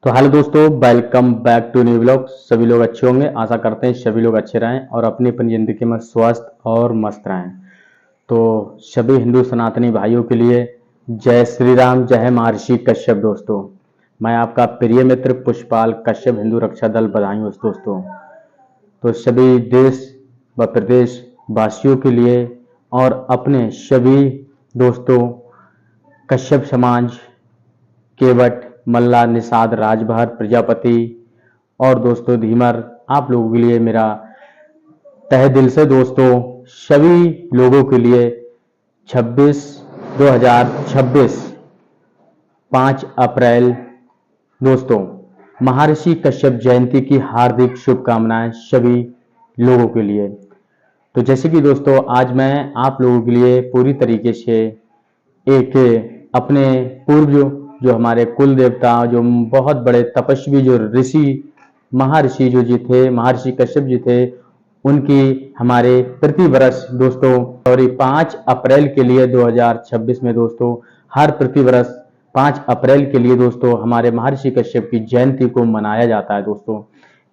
तो हेलो दोस्तों, welcome back to new blog. सभी लोग अच्छे होंगे, आशा करते हैं सभी लोग अच्छे रहें और अपनी अपनी ज़िंदगी में स्वस्थ और मस्त रहें। तो सभी हिंदू सनातनी भाइयों के लिए जय श्री राम, जय महर्षि कश्यप। दोस्तों, मैं आपका प्रिय मित्र पुष्पाल कश्यप, हिंदू रक्षा दल बधाई दोस्तों। तो सभी देश व प्रदेश वासियों के लिए और अपने सभी दोस्तों कश्यप समाज, केवट, मल्ला, निषाद, राजभर, प्रजापति और दोस्तों धीमर, आप लोगों के लिए मेरा तहे दिल से दोस्तों सभी लोगों के लिए 2026 5 अप्रैल दोस्तों महर्षि कश्यप जयंती की हार्दिक शुभकामनाएं सभी लोगों के लिए। तो जैसे कि दोस्तों आज मैं आप लोगों के लिए पूरी तरीके से एक अपने पूर्व जो हमारे कुल देवता, जो बहुत बड़े तपस्वी, जो ऋषि महर्षि जो जी थे, महर्षि कश्यप जी थे, उनकी हमारे प्रति वर्ष दोस्तों और 5 अप्रैल के लिए 2026 में दोस्तों हर प्रति वर्ष 5 अप्रैल के लिए दोस्तों हमारे महर्षि कश्यप की जयंती को मनाया जाता है। दोस्तों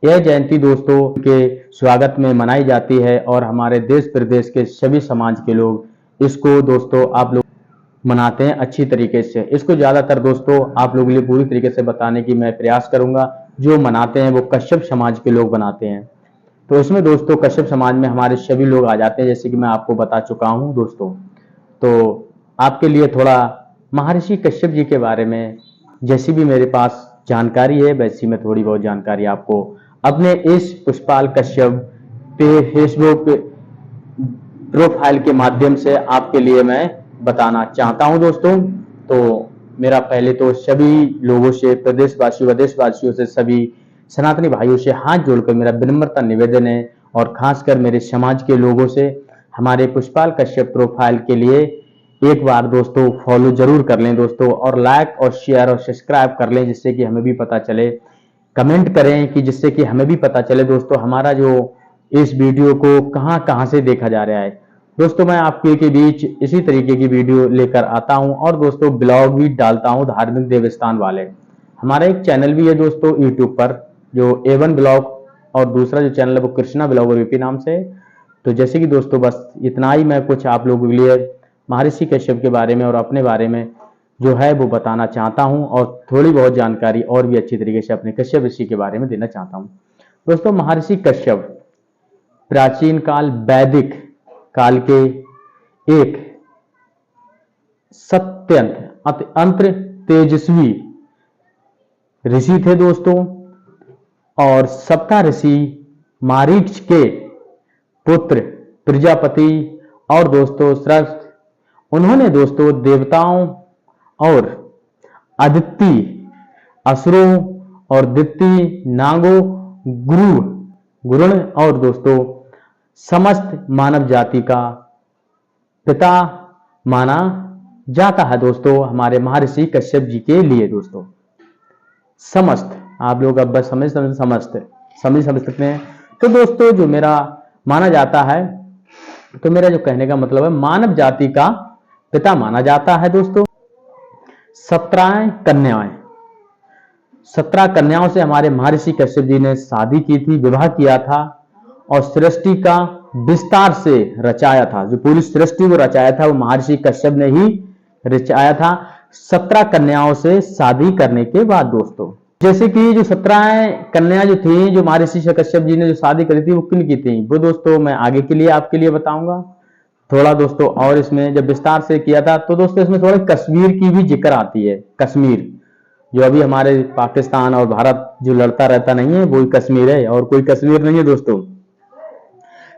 यह जयंती दोस्तों के स्वागत में मनाई जाती है और हमारे देश प्रदेश के सभी समाज के लोग इसको दोस्तों आप लोग मनाते हैं अच्छी तरीके से। इसको ज्यादातर दोस्तों आप लोगों के लिए पूरी तरीके से बताने की मैं प्रयास करूंगा। जो मनाते हैं वो कश्यप समाज के लोग बनाते हैं। तो इसमें दोस्तों कश्यप समाज में हमारे सभी लोग आ जाते हैं, जैसे कि मैं आपको बता चुका हूं दोस्तों। तो आपके लिए थोड़ा महर्षि कश्यप जी के बारे में जैसी भी मेरे पास जानकारी है वैसी मैं थोड़ी बहुत जानकारी आपको अपने इस पुष्पाल कश्यप पे फेसबुक प्रोफाइल के माध्यम से आपके लिए मैं बताना चाहता हूं दोस्तों। तो मेरा पहले तो सभी लोगों से, प्रदेशवासियों व देशवासियों से, सभी सनातनी भाइयों से हाथ जोड़कर मेरा विनम्रता निवेदन है और खासकर मेरे समाज के लोगों से हमारे पुष्पाल कश्यप प्रोफाइल के लिए एक बार दोस्तों फॉलो जरूर कर लें दोस्तों, और लाइक और शेयर और सब्सक्राइब कर लें, जिससे कि हमें भी पता चले। कमेंट करें कि जिससे कि हमें भी पता चले दोस्तों हमारा जो इस वीडियो को कहां कहां से देखा जा रहा है। दोस्तों मैं आपके के बीच इसी तरीके की वीडियो लेकर आता हूं और दोस्तों ब्लॉग भी डालता हूं धार्मिक देवस्थान वाले। हमारा एक चैनल भी है दोस्तों यूट्यूब पर, जो A1 ब्लॉग, और दूसरा जो चैनल है वो कृष्णा ब्लॉग और वीपी नाम से। तो जैसे कि दोस्तों बस इतना ही मैं कुछ आप लोगों के लिए महर्षि कश्यप के बारे में और अपने बारे में जो है वो बताना चाहता हूं, और थोड़ी बहुत जानकारी और भी अच्छी तरीके से अपने कश्यप ऋषि के बारे में देना चाहता हूं। दोस्तों महर्षि कश्यप प्राचीन काल वैदिक काल के एक सत्यंत अत्यंत तेजस्वी ऋषि थे दोस्तों, और सप्ता ऋषि मारीच के पुत्र प्रजापति और दोस्तों श्रेष्ठ, उन्होंने दोस्तों देवताओं और अदिति असुरों और दित्य नागों गुरुण और दोस्तों समस्त मानव जाति का पिता माना जाता है दोस्तों हमारे महर्षि कश्यप जी के लिए। दोस्तों समस्त, आप लोग अब बस समझ सकते हैं। तो दोस्तों जो मेरा माना जाता है, तो मेरा जो कहने का मतलब है मानव जाति का पिता माना जाता है दोस्तों। 17 कन्याओं से हमारे महर्षि कश्यप जी ने शादी की थी, विवाह किया था, और सृष्टि का विस्तार से रचाया था। जो पूरी सृष्टि को रचाया था वो महर्षि कश्यप ने ही रचाया था 17 कन्याओं से शादी करने के बाद। दोस्तों जैसे कि जो 17 कन्या जो थी, जो महर्षि कश्यप जी ने जो शादी करी थी वो किन की थी, वो दोस्तों मैं आगे के लिए आपके लिए बताऊंगा थोड़ा दोस्तों। और इसमें जब विस्तार से किया था तो दोस्तों इसमें थोड़ा कश्मीर की भी जिक्र आती है। कश्मीर जो अभी हमारे पाकिस्तान और भारत जो लड़ता रहता नहीं है, वही कश्मीर है और कोई कश्मीर नहीं है दोस्तों।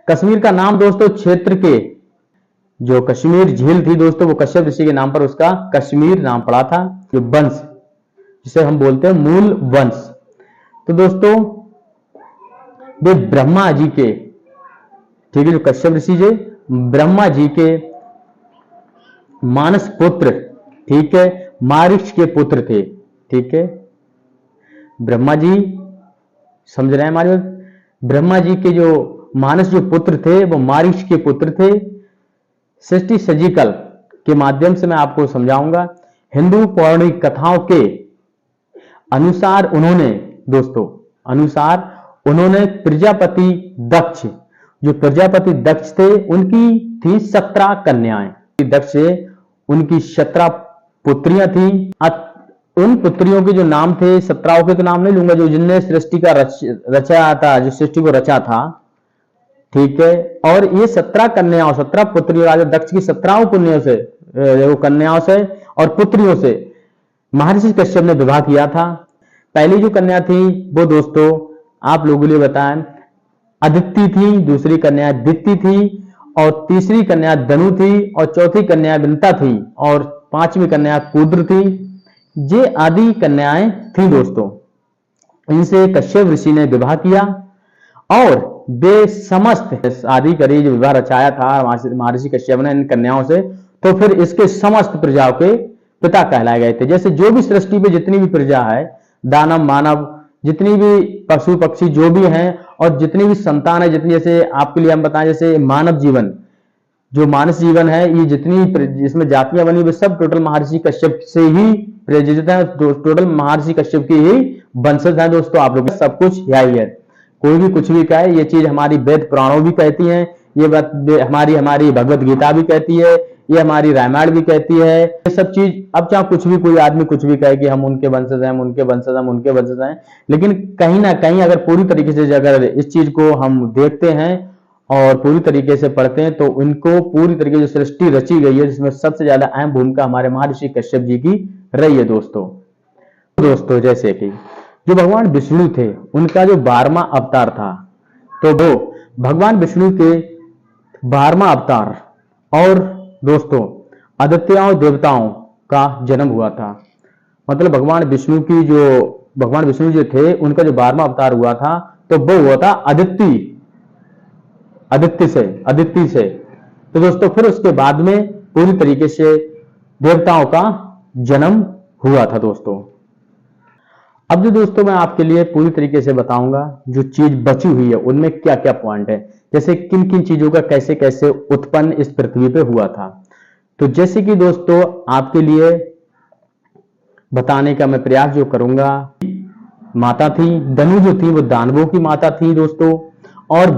कश्मीर का नाम दोस्तों क्षेत्र के जो कश्मीर झील थी दोस्तों, वो कश्यप ऋषि के नाम पर उसका कश्मीर नाम पड़ा था। जो वंश जिसे हम बोलते हैं मूल वंश। तो दोस्तों वे ब्रह्मा जी के, ठीक है, जो कश्यप ऋषि जी ब्रह्मा जी के मानस पुत्र, ठीक है, मारीच के पुत्र थे। ठीक है, ब्रह्मा जी, समझ रहे हैं हमारे, ब्रह्मा जी के जो मानस जो पुत्र थे वो मारीच के पुत्र थे। सृष्टि सजिकल के माध्यम से मैं आपको समझाऊंगा। हिंदू पौराणिक कथाओं के अनुसार उन्होंने दोस्तों, अनुसार उन्होंने प्रजापति दक्ष, जो प्रजापति दक्ष थे उनकी थी 17 कन्याएं। दक्ष से उनकी 17 पुत्रियां थी। उन पुत्रियों के जो नाम थे, 17 के तो नाम नहीं लूंगा, जो जिनने सृष्टि का रचा था, जो सृष्टि को रचा था, ठीक है। और ये 17 कन्याओं, 17 पुत्रियों, राजा दक्ष की 17 पुत्रियों से, कन्याओं से और पुत्रियों से महर्षि कश्यप ने विवाह किया था। पहली जो कन्या थी वो दोस्तों आप लोगों के लिए बताएं, अदिति थी, दूसरी कन्या दिति थी, और तीसरी कन्या धनु थी, और चौथी कन्या विंता थी, और पांचवी कन्या कुद्र थी। ये आदि कन्याएं थी दोस्तों। इनसे कश्यप ऋषि ने विवाह किया और वे समस्त आदि करी जो विवाह रचाया था महर्षि कश्यप ने इन कन्याओं से, तो फिर इसके समस्त प्रजाओं के पिता कहलाए गए थे। जैसे जो भी सृष्टि पे जितनी भी प्रजा है, दानव मानव, जितनी भी पशु पक्षी जो भी हैं, और जितनी भी संतान है, जितनी, जैसे आपके लिए हम बताएं, जैसे मानव जीवन, जो मानस जीवन है, ये जितनी जिसमें जातियां बनी, वे सब टोटल महर्षि कश्यप से ही प्रेरित है, टोटल महर्षि कश्यप की ही वंशज है दोस्तों। आप लोग सब कुछ यही है, कोई भी कुछ भी कहे, ये चीज हमारी वेद पुराणों भी कहती हैं, ये बात हमारी भगवत गीता भी कहती है, ये हमारी रामायण भी कहती है, ये सब चीज। अब चाहे कुछ भी कोई आदमी कुछ भी कहे कि हम उनके वंशज हैं, हम उनके वंशज, हम उनके वंशज हैं, लेकिन कहीं ना कहीं अगर पूरी तरीके से अगर इस चीज को हम देखते हैं और पूरी तरीके से पढ़ते हैं, तो इनको पूरी तरीके से सृष्टि रची गई है, जिसमें सबसे ज्यादा अहम भूमिका हमारे महर्षि कश्यप जी की रही है दोस्तों जैसे कि जो भगवान विष्णु थे, उनका जो 12वां अवतार था, तो वो भगवान विष्णु के 12वां अवतार और दोस्तों आदित्यों देवताओं का जन्म हुआ था। मतलब भगवान विष्णु जो थे, उनका जो 12वां अवतार हुआ था, तो वो हुआ था अदिति से। तो दोस्तों फिर उसके बाद में पूरी तरीके से देवताओं का जन्म हुआ था दोस्तों। अब जो दोस्तों मैं आपके लिए पूरी तरीके से बताऊंगा जो चीज बची हुई है, उनमें क्या क्या पॉइंट है, जैसे किन किन चीजों का कैसे कैसे उत्पन्न इस पृथ्वी पे हुआ था। तो जैसे कि दोस्तों आपके लिए बताने का मैं प्रयास जो करूंगा, माता थी धनु, जो थी वो दानवों की माता थी दोस्तों, और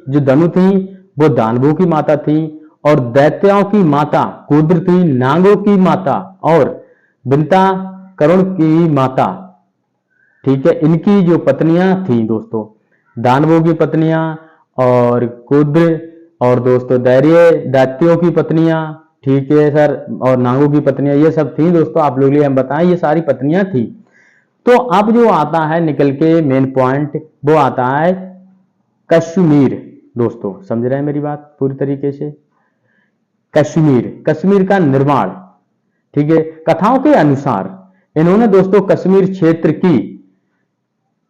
जो धनु थी वो दानवों की माता थी, और दैत्यों की माता कुद्र थी, नागों की माता, और बिंता करुण की माता, ठीक है। इनकी जो पत्नियां थी दोस्तों, दानवों की पत्नियां और कुद्र, और दोस्तों दैत्यों की पत्नियां, ठीक है सर, और नागों की पत्नियां, ये सब थी दोस्तों। आप लोग लिए हम बताएं, ये सारी पत्नियां थी। तो अब जो आता है निकल के मेन पॉइंट, वो आता है कश्मीर दोस्तों। समझ रहे हैं मेरी बात पूरी तरीके से? कश्मीर का निर्माण, ठीक है। कथाओं के अनुसार इन्होंने दोस्तों कश्मीर क्षेत्र की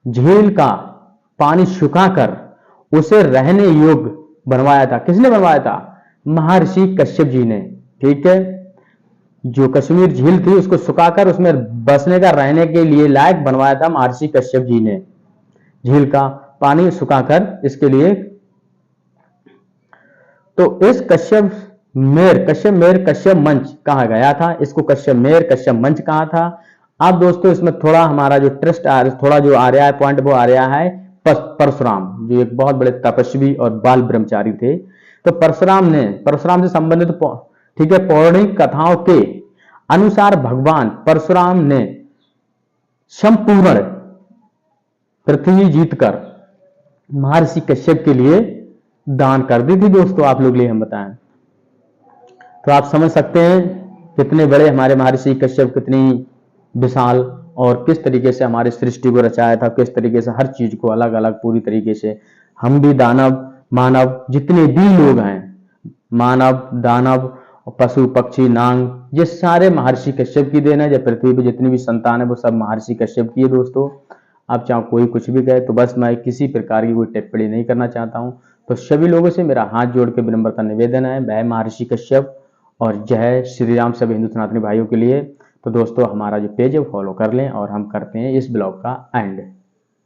झील का पानी सुखाकर उसे रहने योग्य बनवाया था। किसने बनवाया था? महर्षि कश्यप जी ने, ठीक है। जो कश्मीर झील थी उसको सुखाकर उसमें बसने का, रहने के लिए लायक बनवाया था महर्षि कश्यप जी ने, झील का पानी सुखाकर इसके लिए। तो इस कश्यप मंच कहा गया था, इसको कश्यप मंच कहा था। अब दोस्तों इसमें थोड़ा हमारा जो थोड़ा जो आ रहा है पॉइंट, वो आ रहा है परशुराम, जो एक बहुत बड़े तपस्वी और बाल ब्रह्मचारी थे। तो परशुराम से संबंधित, ठीक है, पौराणिक कथाओं के अनुसार भगवान परशुराम ने संपूर्ण पृथ्वी जीतकर महर्षि कश्यप के लिए दान कर दी थी दोस्तों। आप लोग लिए हम बताएं, तो आप समझ सकते हैं कितने बड़े हमारे महर्षि कश्यप, कितनी विशाल, और किस तरीके से हमारी सृष्टि को रचाया था, किस तरीके से हर चीज को अलग अलग पूरी तरीके से। हम भी दानव मानव जितने भी लोग हैं, मानव दानव पशु पक्षी नाग, ये सारे महर्षि कश्यप की देन है। जब पृथ्वी पर जितनी भी संतान है वो सब महर्षि कश्यप की है दोस्तों। आप चाहे कोई कुछ भी कहे, तो बस मैं किसी प्रकार की कोई टिप्पणी नहीं करना चाहता हूं। तो सभी लोगों से मेरा हाथ जोड़ के विनम्रता निवेदन है, वह महर्षि कश्यप, और जय श्री राम सभी हिंदू सनातनी भाइयों के लिए। तो दोस्तों हमारा जो पेज है वो फॉलो कर लें, और हम करते हैं इस ब्लॉग का एंड।